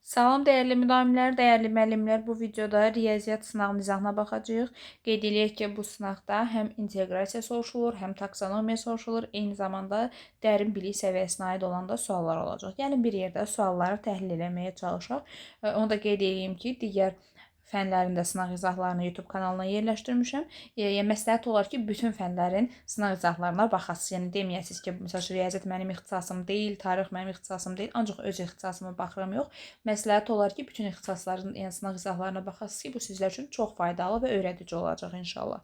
Salam dəyərli müəllimlər, dəyərli müəllimlər. Bu videoda riyaziyyat sınağının izahına baxacağıq. Qeyd eləyək ki, bu sınaqda həm inteqrasiya soruşulur, həm taksonomiya soruşulur, eyni zamanda dərin bilik səviyyəsinə aid olan da suallar olacaq. Gəlin bir yerdə sualları təhlil etməyə çalışaq. Onu da qeyd edeyim ki, digər fənlərin də sınaq izahlarını YouTube kanalına yerləşdirmişəm. Məsləhət olar ki, bütün fənlərin sınaq izahlarına baxasınız. Yəni deməyəsiniz ki, məsəl üçün riyaziyyat mənim ixtisasım deyil, tarix mənim ixtisasım deyil, ancaq öz ixtisasıma baxıram yox. Məsləhət olar ki, bütün ixtisasların, yəni sınaq izahlarına baxasınız ki, bu sizlər üçün çox faydalı və öyrədici olacaq inşallah.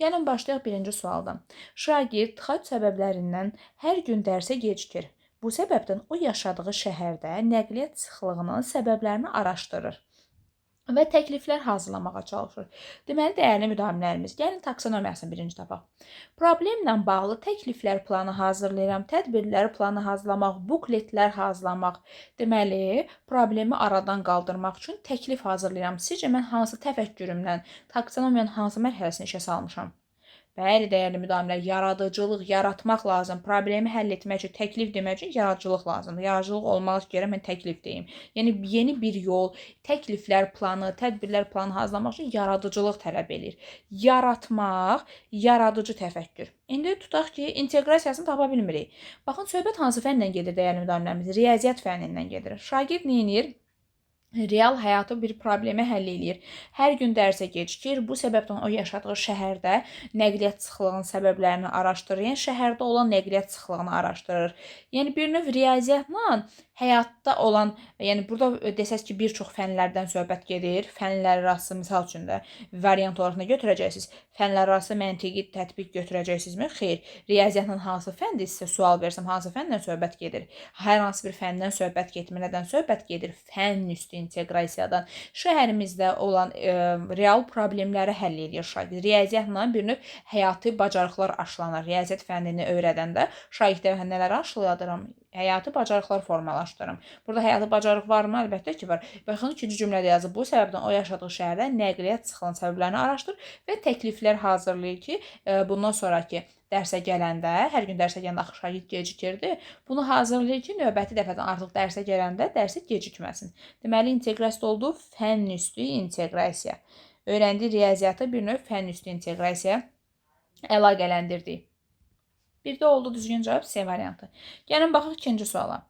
Gəlin başlayaq birinci sualdan. Şagird tıxac səbəblərindən hər gün dərsə gecikir. Bu səbəbdən o yaşadığı şəhərdə nəqliyyat sıxlığının səbəblərini araşdırır və təkliflər hazırlamağa çalışır. Deməli, dəyərli müdavimlərimiz, gəlin taksonomiyasını birinci tapaq. Problemlə bağlı təkliflər planı hazırlayıram, tədbirlər planı hazırlamaq, bukletlər hazırlamaq. Deməli, problemi aradan qaldırmaq üçün təklif hazırlayıram. Sizcə mən hansı təfəkkürümlə taksonomiyanın hansı mərhələsini işə salmışam? Bəli, dəyərli müdavimlər, yaradıcılıq yaratmaq lazım. Problemi həll etmək üçün, təklif demək üçün yaradıcılıq lazımdır. Yaradıcılıq olmaq görə mən təklif deyim. Yəni yeni bir yol, təkliflər planı, tədbirlər planı hazırlamaq üçün yaradıcılıq tələb edir. Yaratmaq, yaradıcı təfəkkür. İndi tutaq ki, inteqrasiyasını tapa bilmirik. Baxın, söhbət hansı fəndən gedir dəyərli müdavimlərimiz? Riyaziyyat fənnindən gedir. Şagird nə edir? Real həyatı bir problemi həll eləyir. Hər gün dərsə gecikir. Bu səbəbdən o yaşadığı şəhərdə nəqliyyat sıxlığının səbəblərini araşdırır. Yəni şəhərdə olan nəqliyyat sıxlığını araşdırır. Yəni bir növ riyaziyyatla həyatda olan, yəni burada desəz ki, bir çox fənlərdən söhbət gedir. Fənlər arası misal üçün də variant olaraq nə götürəcəksiniz? Fənlər arası məntiqi tətbiq götürəcəksinizmi? Xeyr. Riyaziyyatla hansı fəndir sizə sual versəm, hansı fəndən söhbət gedir? Hər hansı bir fəndən söhbət getmir. Nədən söhbət gedir? Fənn üstü inteqrasiyadan şəhərimizdə olan real problemləri həll edir şagird. Riyaziyyatla bir növ həyati bacarıqlar aşılanır. Riyaziyyat fənnini öyrədəndə şagirdlərə nələri aşıladıram? Həyati bacarıqlar formalaşdırırım. Burada həyati bacarıq varmı? Əlbəttə ki, var. Baxın, ikinci cümlədə yazıb. Bu səbəbdən o yaşadığı şəhərdə nəqliyyat sıxlığının səbəblərini araşdırır və təkliflər hazırlayır ki, bundan sonraki dərsə gələndə, hər gün dərsə gələndə axı şagird gecikirdi. Bunu hazırlayır ki, növbəti dəfədən artıq dərsə gələndə dərsi gecikməsin. Deməli, inteqrasiya oldu fənn üstü inteqrasiya. Öyrəndiyi riyaziyyatı bir növ fənn üstü inteqrasiya əlaqələndirdik. Bir də oldu düzgün cavab C variantı. Gəlin baxaq ikinci suala.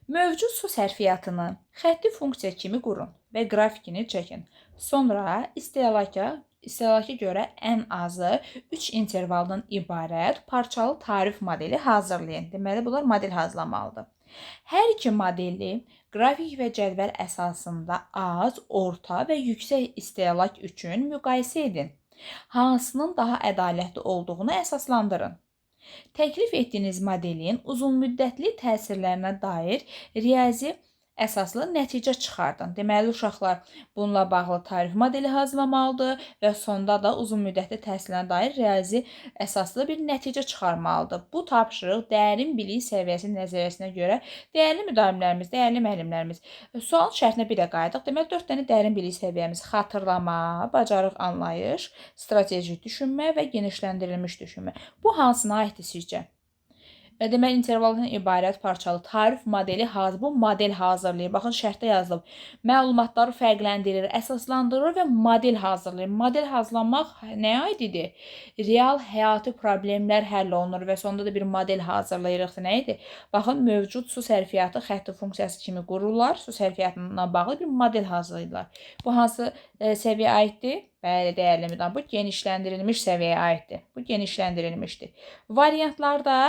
Mövcud su sərfiyyatını xətti funksiya kimi qurun və qrafikini çəkin. Sonra istehlaka görə ən azı 3 intervaldan ibarət parçalı tarif modeli hazırlayın. Deməli, bunlar model hazırlamalıdır. Hər iki modeli qrafik və cədvəl əsasında az, orta və yüksək istehlak üçün müqayisə edin. Hansının daha ədalətli olduğunu əsaslandırın. Təklif etdiyiniz modelin uzunmüddətli təsirlərinə dair riyazi əsaslı nəticə çıxardın. Deməli, uşaqlar bununla bağlı tarif modeli hazırlamalıdır və sonda da uzunmüddətli təsirlərinə dair riyazi əsaslı bir nəticə çıxarmalıdır. Bu tapşırıq dərin bilik səviyyəsi nəzəriyyəsinə görə dəyərli müdavimlərimiz, dəyərli müəllimlərimiz, sualın şərtinə bir də qayıdaq. Deməli, 4 dənə dərin bilik səviyyəmiz: xatırlama, bacarıq, anlayış, strateji düşünmə və genişləndirilmiş düşünmə. Bu hansına aiddir sizcə? Deməli, intervaldan ibarət parçalı tarif modeli hazır. Bu model hazırlayır. Baxın, şərtdə yazılıb. Məlumatları fərqləndirir, əsaslandırır və model hazırlayır. Model hazırlamaq nəyə aid idi? Real həyati problemlər həll olunur və sonunda da bir model hazırlayırıq. Nə idi? Baxın, mövcud su sərfiyyatı xətti funksiyası kimi qururlar. Su sərfiyyatına bağlı bir model hazırlayırlar. Bu hansı səviyyə aiddir? Bəli, dəyərli müdavim, bu genişləndirilmiş səviyyəyə aiddir. Bu genişləndirilmişdir. Variantlarda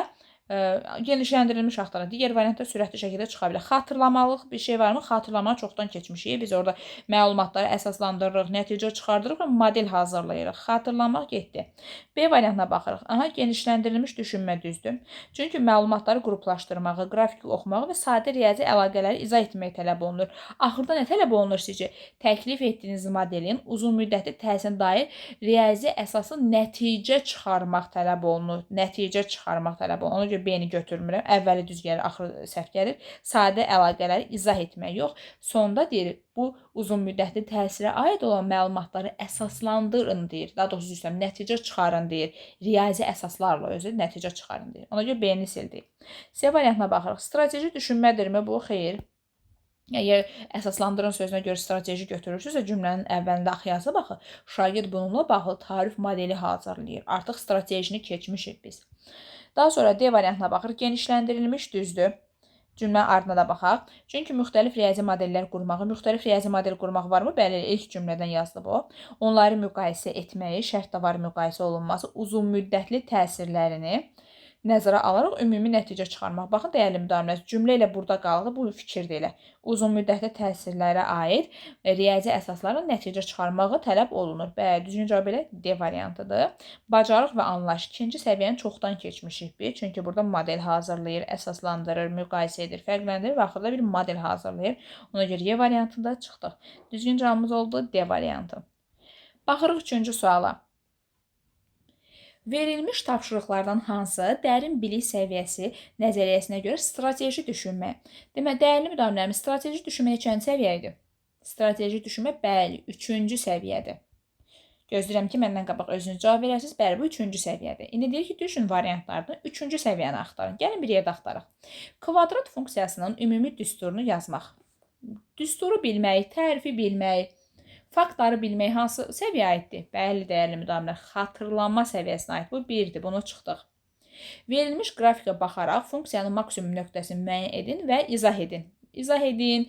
genişləndirilmiş axtarın. Digər variantda sürətli şəkildə çıxa bilər. Xatırlamalıq bir şey varmı? Xatırlama çoxdan keçmişik. Biz orada məlumatları əsaslandırırıq, nəticə çıxardırıq və model hazırlayırıq. Xatırlamaq getdi. B variantına baxırıq. Aha, genişləndirilmiş düşünmə düzdür. Çünki məlumatları qruplaşdırmağı, qrafik oxumağı və sadə riyazi əlaqələri izah etmək tələb olunur. Axırda nə tələb olunur sizcə? Təklif etdiyiniz modelin uzunmüddətli təsirinə dair riyazi əsaslı nəticə çıxarmaq tələb olunur. Nəticə çıxarmaq tələb olunur. Ona görə B-ni götürmürəm. Əvvəli düz gəlir, axırı səhv gəlir. Sadə əlaqələri izah etmək yox. Sonda deyir, bu uzunmüddətli təsirə aid olan məlumatları əsaslandırın deyir. Daha doğrusu istəyirəm, nəticə çıxarın deyir. Riyazi əsaslarla özü nəticə çıxarın deyir. Ona görə B-ni sildik. C variantına baxırıq. Strateji düşünmədirmi bu? Xeyr. Əgər əsaslandırın sözünə görə strateji götürürsünüzsə, cümlənin əvvəlində axıyazı baxın. Şagird bununla bağlı tarif modeli hazırlayır. Artıq stratejini keçmişik biz. Daha sonra D variantına baxır. Genişləndirilmiş düzdür. Cümlə ardına da baxaq. Çünki müxtəlif riyazi modellər qurmağı, müxtəlif riyazi model qurmaq varmı? Bəli, ilk cümlədən yazılıb o. Onları müqayisə etməyi, şərtdavar müqayisə olunması, uzun müddətli təsirlərini nəzərə alaraq ümumi nəticə çıxarmaq. Baxın, dəyərli müdavimlər, cümlə ilə burada qaldı, bu fikir də elə. Uzun müddətli təsirlərə aid riyazi əsaslarla nəticə çıxarmağı tələb olunur. Bəli, düzgün cavab elə D variantıdır. Bacarıq və anlayış ikinci səviyyəni çoxdan keçmişik biz. Çünki burada model hazırlayır, əsaslandırır, müqayisə edir, fərqləndirir və axırda bir model hazırlayır. Ona görə Y variantında çıxdıq. Düzgün cavabımız oldu D variantı. Baxırıq üçüncü suala. Verilmiş tapşırıqlardan hansı dərin bilik səviyyəsi nəzəriyyəsinə görə strateji düşünmə? Demək, dəyərli müdavimlərimiz, strateji düşünmə neçənci səviyyə idi? Strateji düşünmə, bəli, 3-cü səviyyədir. Gözləyirəm ki, məndən qabaq özünüz cavab verəsiniz. Bəli, bu 3-cü səviyyədir. İndi deyir ki, düşün variantlardan 3-cü səviyyəni axtarın. Gəlin bir yerdə axtaraq. Kvadrat funksiyasının ümumi düsturunu yazmaq. Düsturu bilmək, tərifi bilmək, faktları bilmək hansı səviyyə aiddir? Bəli, dəyərli müdavimlər, xatırlanma səviyyəsinə aid. Bu 1-dir, bunu çıxdıq. Verilmiş qrafikə baxaraq funksiyanın maksimum nöqtəsini müəyyən edin və izah edin. İzah edin,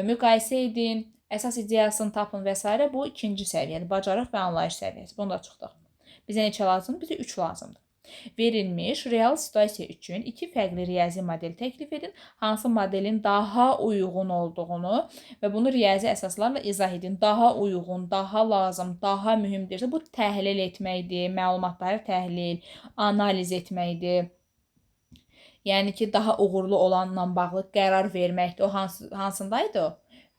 müqayisə edin, əsas ideyasını tapın və s. Bu 2-ci səviyyədir, bacarıq və anlayış səviyyəsi. Bunu da çıxdıq. Bizə neçə lazımdır? Bizə 3 lazımdır. Verilmiş real situasiya üçün 2 fərqli riyazi model təklif edin. Hansı modelin daha uyğun olduğunu və bunu riyazi əsaslarla izah edin. Daha uyğun, daha lazım, daha mühümdirsə, bu təhlil etməkdir, məlumatları təhlil, analiz etməkdir. Yəni ki, daha uğurlu olanla bağlı qərar verməkdir. O hansındaydı o?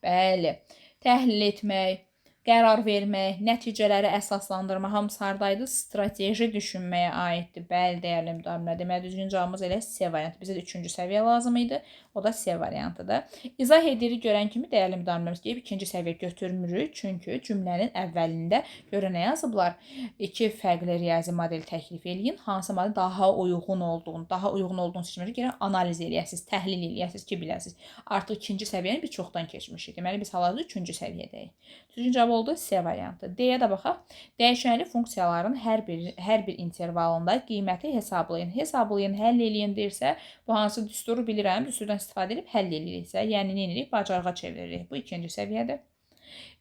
Bəli, təhlil etmək, qərar vermək, nəticələri əsaslandırma hamısı hardaydı? Strateji düşünməyə aiddir. Bəli, dəyərli müdavimlər. Deməli, düzgün cavabımız elə C variantı. Bizə də 3-cü səviyyə lazım idi. O da C variantıdır. İzah ediri görən kimi dəyərli müdavimlərimiz deyib 2-ci səviyyə götürmürük. Çünki cümlənin əvvəlində görə nə yazıblar? 2 fərqli riyazi model təklif edin. Hansı model daha uyğun olduğunu seçməyə görə analiz eləyəsiniz, təhlil eləyəsiniz ki, biləsiniz. Artıq 2-ci səviyyəni biz çoxdan keçmişik. Deməli, biz hal-hazırda 3-cü səviyyədəyik. Düzgün cavab oldu C variantı. D-yə də baxaq. Dəyişənli funksiyaların hər bir intervalında qiyməti hesablayın. Hesablayın, həll eləyin deyirsə, bu hansı düsturu bilirəm, düsturdan istifadə edib həll eləyiriksə, yəni nə edirik? Bacarığa çeviririk. Bu 2-ci səviyyədir.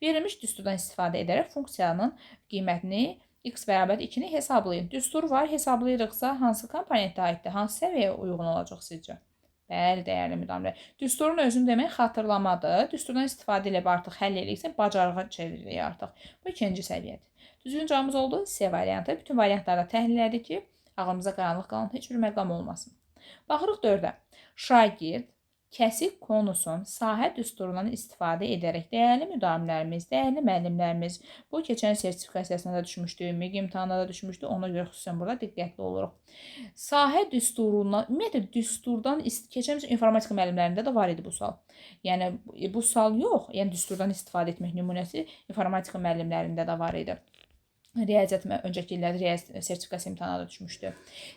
Verilmiş düsturdan istifadə edərək funksiyanın qiymətini x bərabər 2-ni hesablayın. Düstur var, hesablayırıqsa hansı komponentə aiddir? Hansı səviyyəyə uyğun olacaq sizcə? Bəli, dəyərli müdavimlər. Düsturun özünü demək xatırlamadır. Düsturdan istifadə edib artıq həll eləyirsə, bacarığa çeviririk artıq. Bu 2-ci səviyyədir. Düzgün cavabımız oldu C variantı. Bütün variantlarda təhlil edirik ki, ağlımıza qaranlıq qalan heç bir məqam olmasın. Baxırıq 4-ə. Şagird kəsik konusun sahə düsturundan istifadə edərək dəyərli müdavimlərimiz, dəyərli müəllimlərimiz, bu keçən sertifikasiyasına da düşmüşdü, MİQ imtahanına da düşmüşdü, ona görə xüsusən burada diqqətli oluruq. Sahə düsturundan, ümumiyyətlə düsturdan keçən informatika müəllimlərində də var idi bu sual. Yəni bu sual yox, yəni düsturdan istifadə etmək nümunəsi informatika müəllimlərində də var idi. Riyaziyyat öncəki illərdə riyaziyyat sertifikasiya imtahanına da düşmüşdü.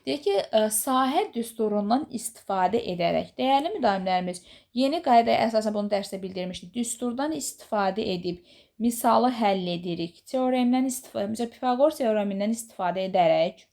Deyək ki, sahə düsturundan istifadə edərək, dəyərli müdavimlərimiz, yeni qaydaya əsasən bunu dərsdə bildirmişdik. Düsturdan istifadə edib misalı həll edirik. Məsələn, Pifaqor teoremindən istifadə edərək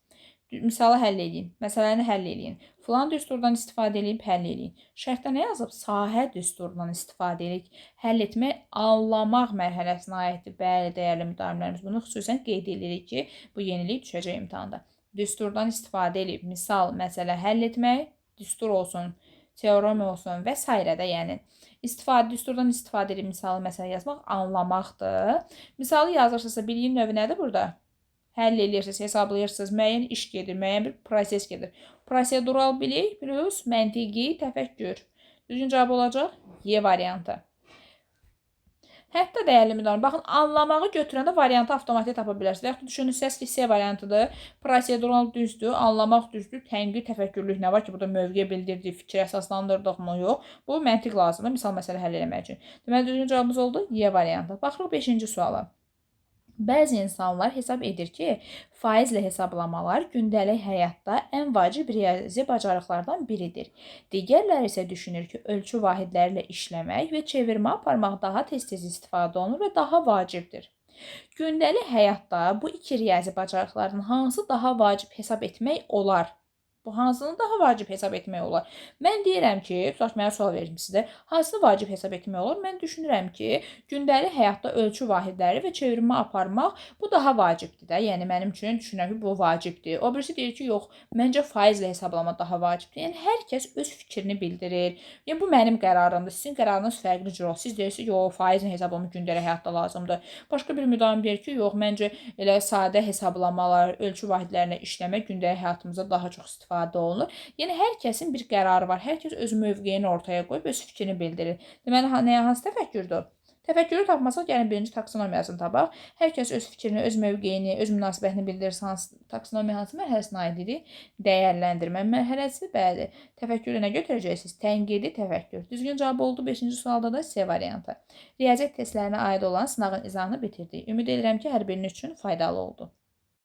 misalı həll edin, məsələni həll edin. Filan düsturdan istifadə edib həll edin. Şərtdə nə yazıb? Sahə düsturundan istifadə edib həll etmək, anlamaq mərhələsinə aiddir. Bəli, dəyərli müdavimlərimiz, bunu xüsusən qeyd edirik ki, bu yenilik düşəcək imtahanda. Düsturdan istifadə edib misal, məsələ həll etmək, düstur olsun, teorem olsun və s. də, yəni düsturdan istifadə edib misalı məsələ yazmaq anlamaqdır. Misalı yazırsınızsa biliyin növü nədir burada? Həll edirsiniz, hesablayırsınız, müəyyən iş gedir, müəyyən bir proses gedir. Prosedural bilik plus məntiqi təfəkkür. Düzgün cavab olacaq Y variantı. Hətta dəyərli müdavimlər, baxın, anlamağı götürəndə variantı avtomatik tapa bilərsiniz. Və yaxud düşünürsünüz ki, C variantıdır, prosedural düzdür, anlamaq düzdür, tənqid, təfəkkürlük nə var ki, burada mövqe bildirdik, fikir əsaslandırdıq mı, yox. Bu məntiq lazımdır, misal məsələ həll eləmək üçün. Deməli, düzgün cavabımız oldu Y variantı. Baxırıq 5-ci suala. Bəzi insanlar hesab edir ki, faizlə hesablamalar gündəlik həyatda ən vacib riyazi bacarıqlardan biridir. Digərləri isə düşünür ki, ölçü vahidləri ilə işləmək və çevirmə aparmaq daha tez-tez istifadə olunur və daha vacibdir. Gündəlik həyatda bu iki riyazi bacarıqlardan hansı daha vacib hesab etmək olar? Bu hansını daha vacib hesab etmək olar? Mən deyirəm ki, tutaq ki, mənə sual verdim sizə, hansını vacib hesab etmək olar? Mən düşünürəm ki, gündəlik həyatda ölçü vahidləri və çevirmə aparmaq bu daha vacibdir də. Yəni mənim üçün düşünürəm ki, bu vacibdir. O birisi deyir ki, yox, məncə faizlə hesablama daha vacibdir. Yəni hər kəs öz fikrini bildirir. Yəni bu mənim qərarımdır. Sizin qərarınız fərqli cür olur. Siz deyirsiniz, yox, faizlə hesablama gündəlik həyatda lazımdır. Başqa bir müdavim deyir ki, yox, məncə elə sadə hesablamalar, ölçü vahidlərinə işləmək gündəlik həyatımızda daha çox istifadə olunur. Yəni hər kəsin bir qərarı var. Hər kəs öz mövqeyini ortaya qoyub öz fikrini bildirir. Deməli, nəyə hansı təfəkkürdür? Təfəkkürü tapmasaq, gəlin birinci taksonomiyasını tapaq. Hər kəs öz fikrini, öz mövqeyini, öz münasibətini bildirsə, taksonomiya hansı mərhələsinə aid idi? Dəyərləndirmə mərhələsi, bəli. Təfəkkürü nə götürəcəksiniz? Tənqidi təfəkkür. Düzgün cavab oldu 5-ci sualda da C variantı. Riyaziyyat testlərinə aid olan sınağın izahını bitirdik. Ümid edirəm ki, hər biriniz üçün faydalı oldu.